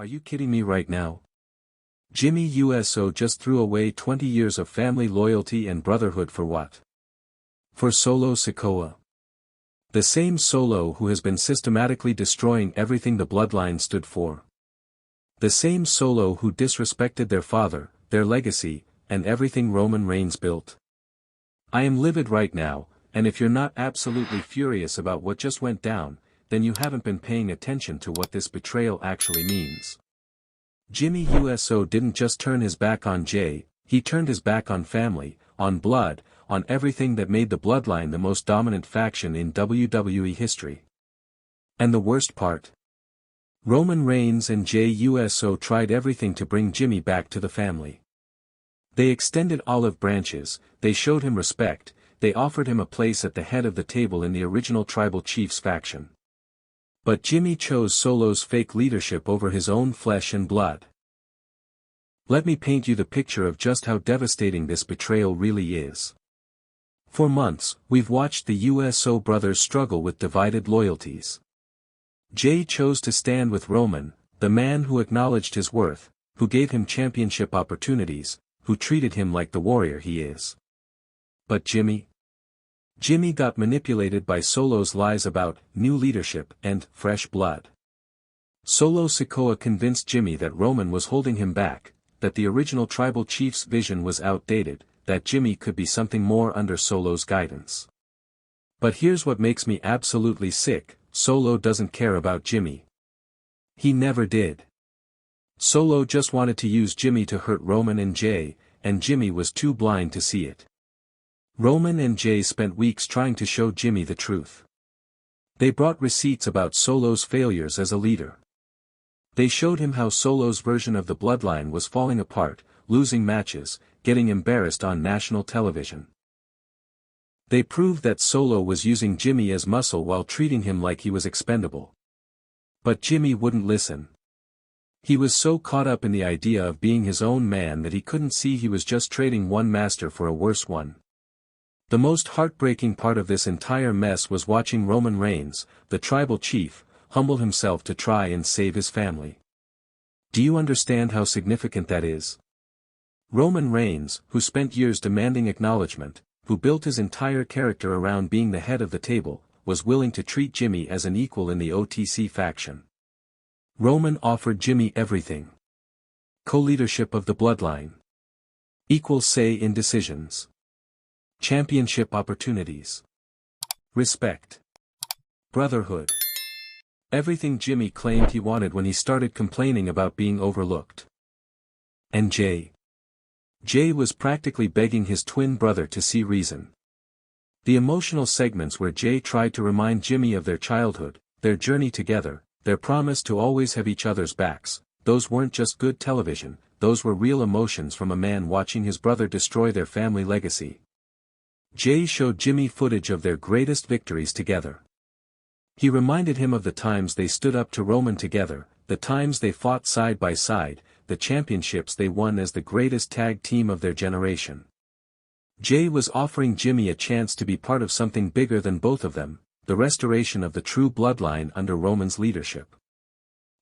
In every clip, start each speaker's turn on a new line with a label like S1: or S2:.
S1: Are you kidding me right now? Jimmy USO just threw away 20 years of family loyalty and brotherhood for what? For Solo Sikoa. The same Solo who has been systematically destroying everything the Bloodline stood for. The same Solo who disrespected their father, their legacy, and everything Roman Reigns built. I am livid right now, and if you're not absolutely furious about what just went down, then you haven't been paying attention to what this betrayal actually means. Jimmy USO didn't just turn his back on Jay, he turned his back on family, on blood, on everything that made the Bloodline the most dominant faction in WWE history. And the worst part? Roman Reigns and Jey Uso tried everything to bring Jimmy back to the family. They extended olive branches, they showed him respect, they offered him a place at the head of the table in the original Tribal Chiefs faction. But Jimmy chose Solo's fake leadership over his own flesh and blood. Let me paint you the picture of just how devastating this betrayal really is. For months, we've watched the USO brothers struggle with divided loyalties. Jay chose to stand with Roman, the man who acknowledged his worth, who gave him championship opportunities, who treated him like the warrior he is. But Jimmy got manipulated by Solo's lies about new leadership and fresh blood. Solo Sikoa convinced Jimmy that Roman was holding him back, that the original Tribal Chief's vision was outdated, that Jimmy could be something more under Solo's guidance. But here's what makes me absolutely sick, Solo doesn't care about Jimmy. He never did. Solo just wanted to use Jimmy to hurt Roman and Jay, and Jimmy was too blind to see it. Roman and Jay spent weeks trying to show Jimmy the truth. They brought receipts about Solo's failures as a leader. They showed him how Solo's version of the Bloodline was falling apart, losing matches, getting embarrassed on national television. They proved that Solo was using Jimmy as muscle while treating him like he was expendable. But Jimmy wouldn't listen. He was so caught up in the idea of being his own man that he couldn't see he was just trading one master for a worse one. The most heartbreaking part of this entire mess was watching Roman Reigns, the tribal chief, humble himself to try and save his family. Do you understand how significant that is? Roman Reigns, who spent years demanding acknowledgement, who built his entire character around being the head of the table, was willing to treat Jimmy as an equal in the OTC faction. Roman offered Jimmy everything. Co-leadership of the Bloodline. Equal say in decisions. Championship opportunities. Respect. Brotherhood. Everything Jimmy claimed he wanted when he started complaining about being overlooked. And Jay was practically begging his twin brother to see reason. The emotional segments where Jay tried to remind Jimmy of their childhood, their journey together, their promise to always have each other's backs, those weren't just good television, those were real emotions from a man watching his brother destroy their family legacy. Jay showed Jimmy footage of their greatest victories together. He reminded him of the times they stood up to Roman together, the times they fought side by side, the championships they won as the greatest tag team of their generation. Jay was offering Jimmy a chance to be part of something bigger than both of them, the restoration of the true Bloodline under Roman's leadership.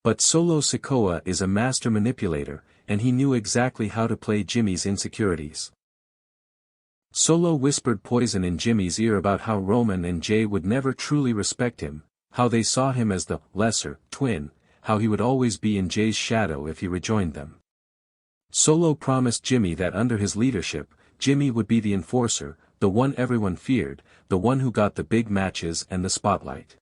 S1: But Solo Sikoa is a master manipulator, and he knew exactly how to play Jimmy's insecurities. Solo whispered poison in Jimmy's ear about how Roman and Jay would never truly respect him, how they saw him as the lesser twin, how he would always be in Jay's shadow if he rejoined them. Solo promised Jimmy that under his leadership, Jimmy would be the enforcer, the one everyone feared, the one who got the big matches and the spotlight.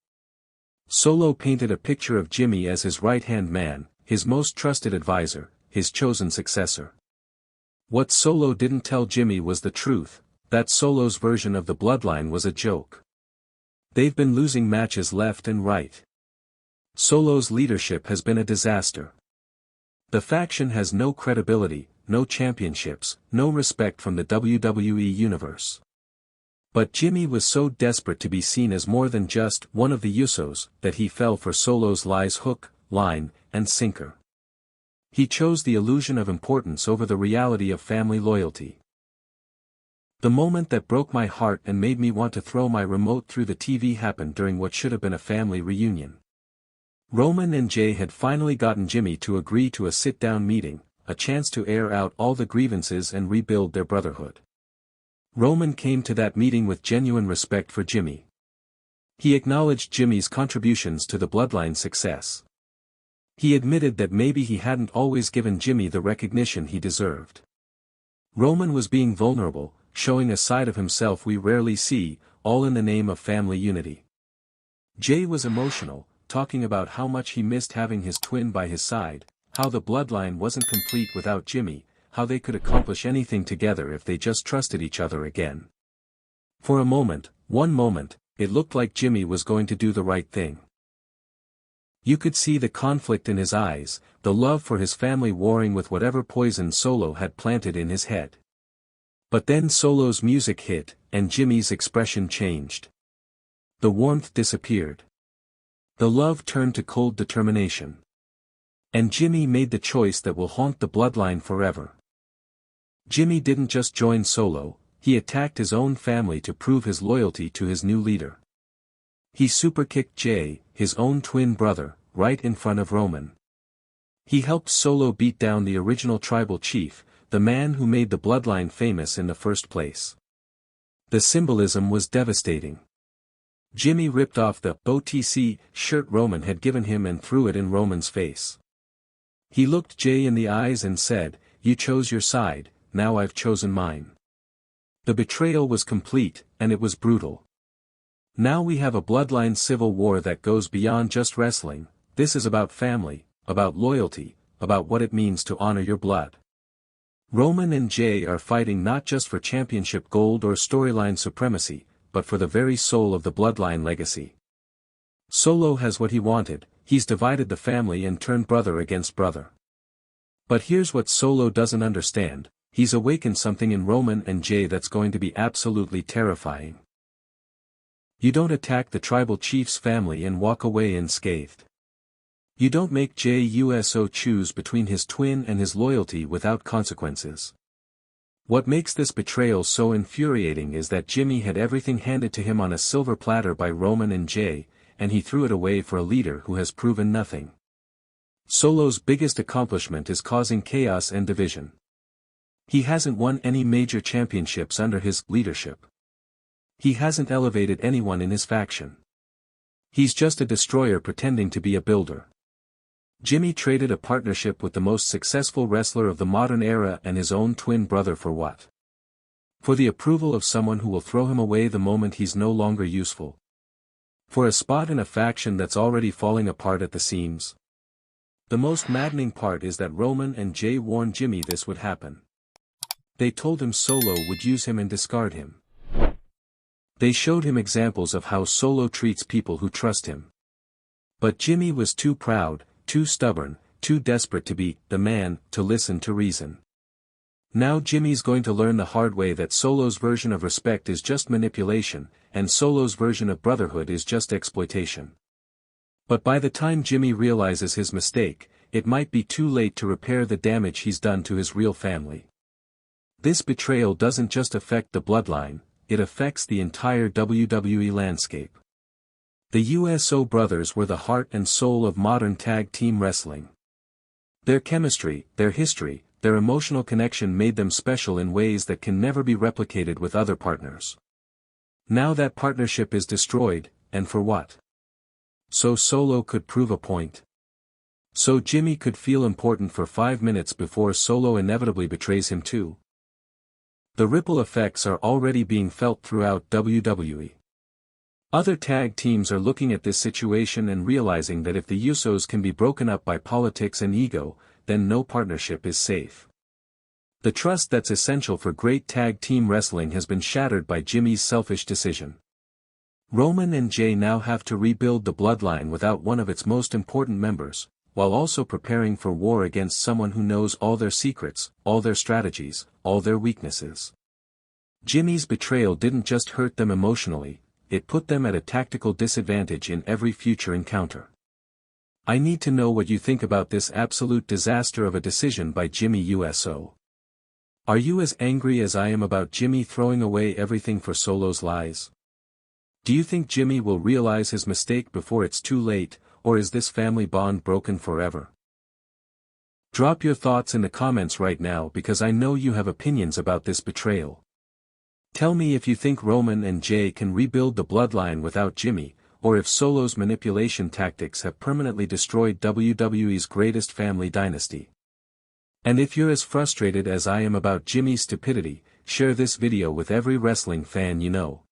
S1: Solo painted a picture of Jimmy as his right-hand man, his most trusted advisor, his chosen successor. What Solo didn't tell Jimmy was the truth, that Solo's version of the Bloodline was a joke. They've been losing matches left and right. Solo's leadership has been a disaster. The faction has no credibility, no championships, no respect from the WWE universe. But Jimmy was so desperate to be seen as more than just one of the Usos that he fell for Solo's lies hook, line, and sinker. He chose the illusion of importance over the reality of family loyalty. The moment that broke my heart and made me want to throw my remote through the TV happened during what should have been a family reunion. Roman and Jay had finally gotten Jimmy to agree to a sit-down meeting, a chance to air out all the grievances and rebuild their brotherhood. Roman came to that meeting with genuine respect for Jimmy. He acknowledged Jimmy's contributions to the Bloodline's success. He admitted that maybe he hadn't always given Jimmy the recognition he deserved. Roman was being vulnerable, showing a side of himself we rarely see, all in the name of family unity. Jay was emotional, talking about how much he missed having his twin by his side, how the Bloodline wasn't complete without Jimmy, how they could accomplish anything together if they just trusted each other again. For a moment, one moment, it looked like Jimmy was going to do the right thing. You could see the conflict in his eyes, the love for his family warring with whatever poison Solo had planted in his head. But then Solo's music hit, and Jimmy's expression changed. The warmth disappeared. The love turned to cold determination. And Jimmy made the choice that will haunt the Bloodline forever. Jimmy didn't just join Solo, he attacked his own family to prove his loyalty to his new leader. He superkicked Jay, his own twin brother, right in front of Roman. He helped Solo beat down the original tribal chief, the man who made the Bloodline famous in the first place. The symbolism was devastating. Jimmy ripped off the OTC shirt Roman had given him and threw it in Roman's face. He looked Jay in the eyes and said, "You chose your side, now I've chosen mine." The betrayal was complete, and it was brutal. Now we have a Bloodline civil war that goes beyond just wrestling. This is about family, about loyalty, about what it means to honor your blood. Roman and Jay are fighting not just for championship gold or storyline supremacy, but for the very soul of the Bloodline legacy. Solo has what he wanted, he's divided the family and turned brother against brother. But here's what Solo doesn't understand, he's awakened something in Roman and Jay that's going to be absolutely terrifying. You don't attack the tribal chief's family and walk away unscathed. You don't make Jey Uso choose between his twin and his loyalty without consequences. What makes this betrayal so infuriating is that Jimmy had everything handed to him on a silver platter by Roman and Jay, and he threw it away for a leader who has proven nothing. Solo's biggest accomplishment is causing chaos and division. He hasn't won any major championships under his leadership. He hasn't elevated anyone in his faction. He's just a destroyer pretending to be a builder. Jimmy traded a partnership with the most successful wrestler of the modern era and his own twin brother for what? For the approval of someone who will throw him away the moment he's no longer useful. For a spot in a faction that's already falling apart at the seams. The most maddening part is that Roman and Jay warned Jimmy this would happen. They told him Solo would use him and discard him. They showed him examples of how Solo treats people who trust him. But Jimmy was too proud, too stubborn, too desperate to be the man to listen to reason. Now Jimmy's going to learn the hard way that Solo's version of respect is just manipulation, and Solo's version of brotherhood is just exploitation. But by the time Jimmy realizes his mistake, it might be too late to repair the damage he's done to his real family. This betrayal doesn't just affect the Bloodline, it affects the entire WWE landscape. The USO brothers were the heart and soul of modern tag team wrestling. Their chemistry, their history, their emotional connection made them special in ways that can never be replicated with other partners. Now that partnership is destroyed, and for what? So Solo could prove a point. So Jimmy could feel important for 5 minutes before Solo inevitably betrays him too. The ripple effects are already being felt throughout WWE. Other tag teams are looking at this situation and realizing that if the Usos can be broken up by politics and ego, then no partnership is safe. The trust that's essential for great tag team wrestling has been shattered by Jimmy's selfish decision. Roman and Jay now have to rebuild the Bloodline without one of its most important members, while also preparing for war against someone who knows all their secrets, all their strategies, all their weaknesses. Jimmy's betrayal didn't just hurt them emotionally, it put them at a tactical disadvantage in every future encounter. I need to know what you think about this absolute disaster of a decision by Jimmy Uso. Are you as angry as I am about Jimmy throwing away everything for Solo's lies? Do you think Jimmy will realize his mistake before it's too late, or is this family bond broken forever? Drop your thoughts in the comments right now because I know you have opinions about this betrayal. Tell me if you think Roman and Jay can rebuild the bloodline without Jimmy, or if Solo's manipulation tactics have permanently destroyed WWE's greatest family dynasty. And if you're as frustrated as I am about Jimmy's stupidity, share this video with every wrestling fan you know.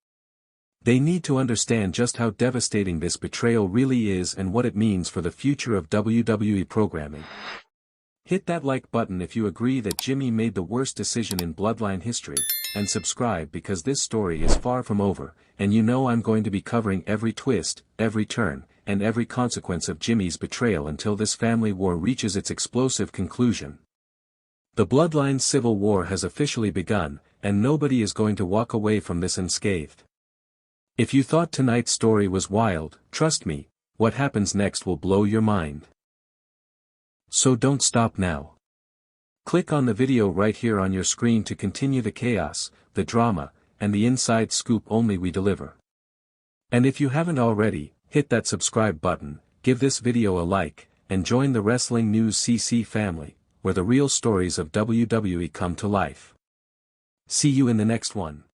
S1: They need to understand just how devastating this betrayal really is and what it means for the future of WWE programming. Hit that like button if you agree that Jimmy made the worst decision in Bloodline history, and subscribe because this story is far from over, and you know I'm going to be covering every twist, every turn, and every consequence of Jimmy's betrayal until this family war reaches its explosive conclusion. The Bloodline civil war has officially begun, and nobody is going to walk away from this unscathed. If you thought tonight's story was wild, trust me, what happens next will blow your mind. So don't stop now. Click on the video right here on your screen to continue the chaos, the drama, and the inside scoop only we deliver. And if you haven't already, hit that subscribe button, give this video a like, and join the Wrestling News CC family, where the real stories of WWE come to life. See you in the next one.